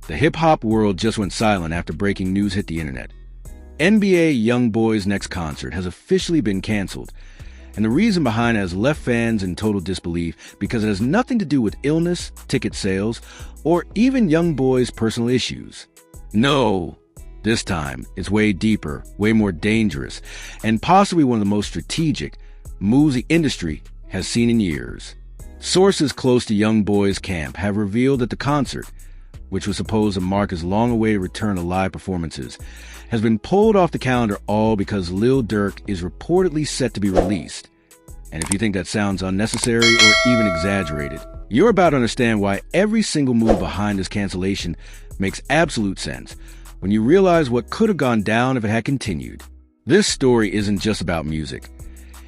The hip-hop world just went silent after breaking news hit the internet. NBA YoungBoy's next concert has officially been canceled, and the reason behind it has left fans in total disbelief because it has nothing to do with illness, ticket sales, or even YoungBoy's personal issues. No, this time it's way deeper, way more dangerous, and possibly one of the most strategic moves the industry has seen in years. Sources close to YoungBoy's camp have revealed that the concert, which was supposed to mark his long-awaited return to live performances, has been pulled off the calendar all because Lil Durk is reportedly set to be released. And if you think that sounds unnecessary or even exaggerated, you're about to understand why every single move behind this cancellation makes absolute sense when you realize what could have gone down if it had continued. This story isn't just about music.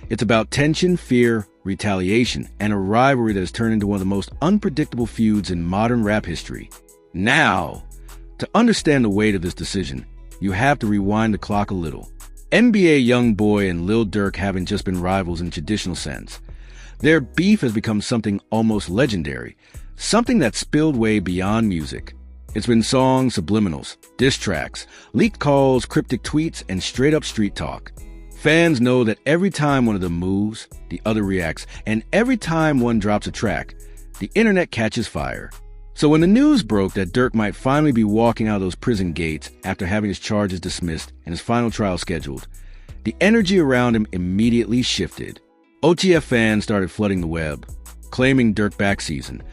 It's about tension, fear, retaliation, and a rivalry that has turned into one of the most unpredictable feuds in modern rap history. Now, to understand the weight of this decision, you have to rewind the clock a little. NBA YoungBoy and Lil Durk haven't just been rivals in the traditional sense. Their beef has become something almost legendary, something that spilled way beyond music. It's been songs, subliminals, diss tracks, leaked calls, cryptic tweets, and straight-up street talk. Fans know that every time one of them moves, the other reacts, and every time one drops a track, the internet catches fire. So when the news broke that Durk might finally be walking out of those prison gates after having his charges dismissed and his final trial scheduled, the energy around him immediately shifted. OTF fans started flooding the web, claiming Durk back season,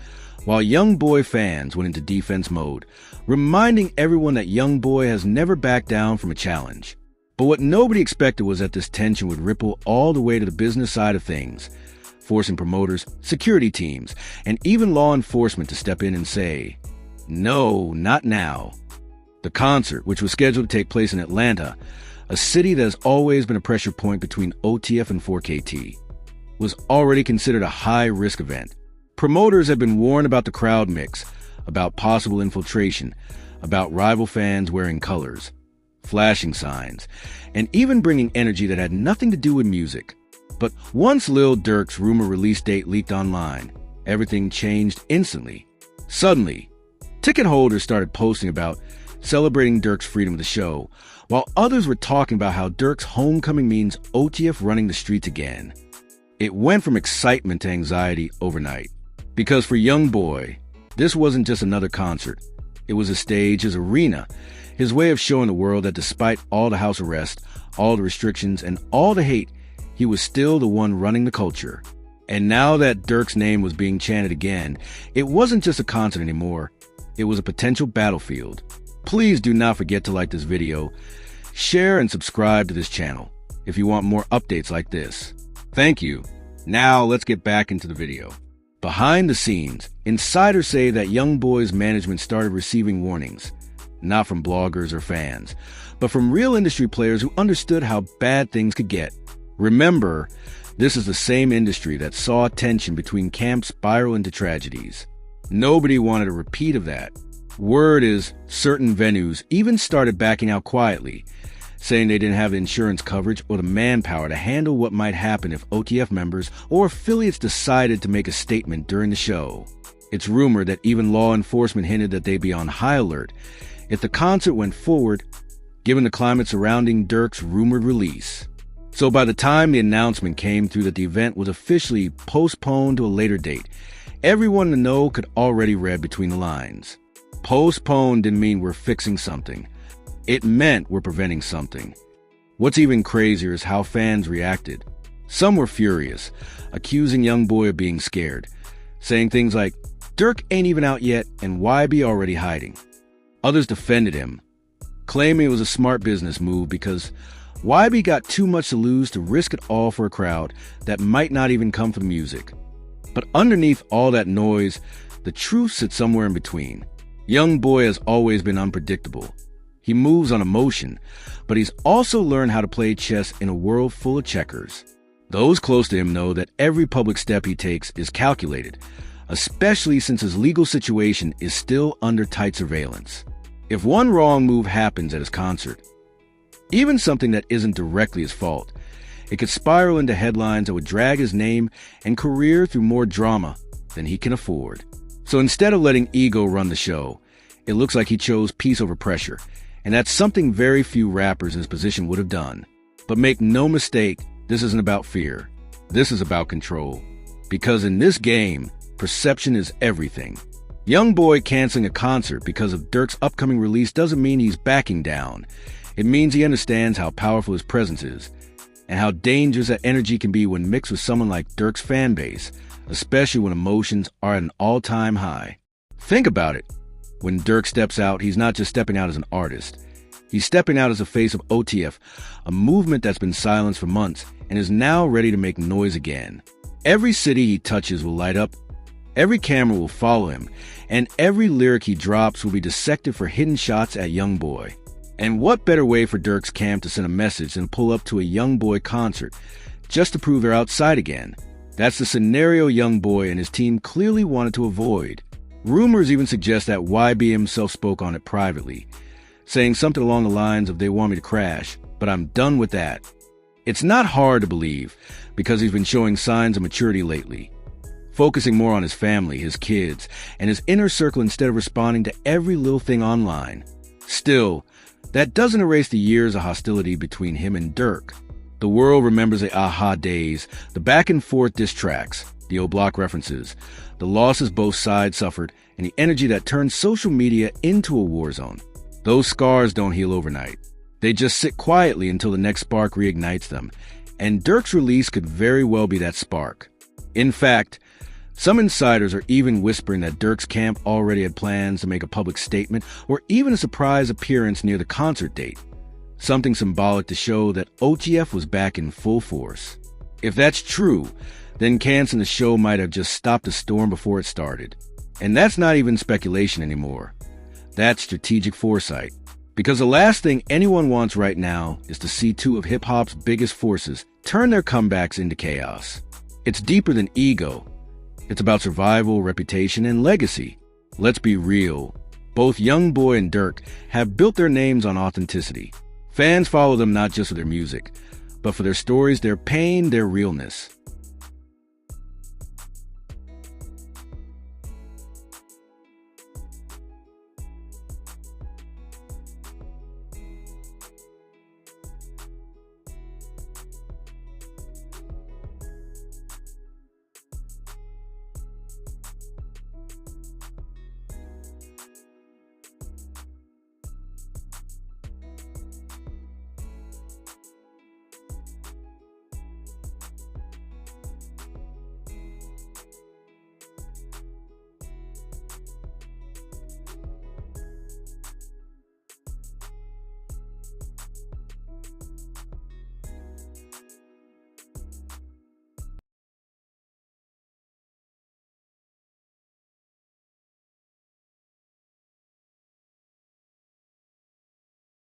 while YoungBoy fans went into defense mode, reminding everyone that YoungBoy has never backed down from a challenge. But what nobody expected was that this tension would ripple all the way to the business side of things, forcing promoters, security teams, and even law enforcement to step in and say, "No, not now." The concert, which was scheduled to take place in Atlanta, a city that has always been a pressure point between OTF and 4KT, was already considered a high-risk event. Promoters had been warned about the crowd mix, about possible infiltration, about rival fans wearing colors, flashing signs, and even bringing energy that had nothing to do with music. But once Lil Durk's rumor release date leaked online, everything changed instantly. Suddenly, ticket holders started posting about celebrating Durk's freedom of the show, while others were talking about how Durk's homecoming means OTF running the streets again. It went from excitement to anxiety overnight. Because for YoungBoy, this wasn't just another concert. It was a stage, his arena, his way of showing the world that despite all the house arrest, all the restrictions, and all the hate, he was still the one running the culture. And now that Durk's name was being chanted again, it wasn't just a concert anymore. It was a potential battlefield. Please do not forget to like this video, share and subscribe to this channel if you want more updates like this. Thank you. Now let's get back into the video. Behind the scenes, insiders say that YoungBoy's management started receiving warnings, not from bloggers or fans, but from real industry players who understood how bad things could get. Remember, this is the same industry that saw tension between camps spiral into tragedies. Nobody wanted a repeat of that. Word is certain venues even started backing out quietly, saying they didn't have the insurance coverage or the manpower to handle what might happen if OTF members or affiliates decided to make a statement during the show. It's rumored that even law enforcement hinted that they'd be on high alert if the concert went forward, given the climate surrounding Durk's rumored release. So by the time the announcement came through that the event was officially postponed to a later date, everyone in the know could already read between the lines. Postponed didn't mean we're fixing something. It meant we're preventing something. What's even crazier is how fans reacted. Some were furious, accusing YoungBoy of being scared, saying things like, "Durk ain't even out yet, and why be already hiding?" Others defended him, claiming it was a smart business move because YB got too much to lose to risk it all for a crowd that might not even come for the music. But underneath all that noise, the truth sits somewhere in between. YoungBoy has always been unpredictable. He moves on emotion, but he's also learned how to play chess in a world full of checkers. Those close to him know that every public step he takes is calculated, especially since his legal situation is still under tight surveillance. If one wrong move happens at his concert, even something that isn't directly his fault, it could spiral into headlines that would drag his name and career through more drama than he can afford. So instead of letting ego run the show, It looks like he chose peace over pressure, and that's something very few rappers in his position would have done. But make no mistake, this isn't about fear. This is about control. Because in this game, perception is everything. YoungBoy canceling a concert because of Durk's upcoming release doesn't mean he's backing down. It means he understands how powerful his presence is, and how dangerous that energy can be when mixed with someone like Durk's fan base, especially when emotions are at an all-time high. Think about it. When Durk steps out, he's not just stepping out as an artist. He's stepping out as the face of OTF, a movement that's been silenced for months and is now ready to make noise again. Every city he touches will light up, every camera will follow him, and every lyric he drops will be dissected for hidden shots at YoungBoy. And what better way for Durk's camp to send a message than pull up to a YoungBoy concert just to prove they're outside again? That's the scenario YoungBoy and his team clearly wanted to avoid. Rumors even suggest that YB himself spoke on it privately, saying something along the lines of "they want me to crash, but I'm done with that." It's not hard to believe, because he's been showing signs of maturity lately, focusing more on his family, his kids, and his inner circle instead of responding to every little thing online. Still, that doesn't erase the years of hostility between him and Durk. The world remembers the aha days, the back-and-forth diss tracks, the O-Block references, the losses both sides suffered, and the energy that turned social media into a war zone. Those scars don't heal overnight. They just sit quietly until the next spark reignites them, and Durk's release could very well be that spark. In fact, some insiders are even whispering that Durk's camp already had plans to make a public statement or even a surprise appearance near the concert date, something symbolic to show that OTF was back in full force. If that's true, then canceling the show might have just stopped the storm before it started. And that's not even speculation anymore. That's strategic foresight. Because the last thing anyone wants right now is to see two of hip-hop's biggest forces turn their comebacks into chaos. It's deeper than ego. It's about survival, reputation, and legacy. Let's be real. Both YoungBoy and Durk have built their names on authenticity. Fans follow them not just for their music, but for their stories, their pain, their realness.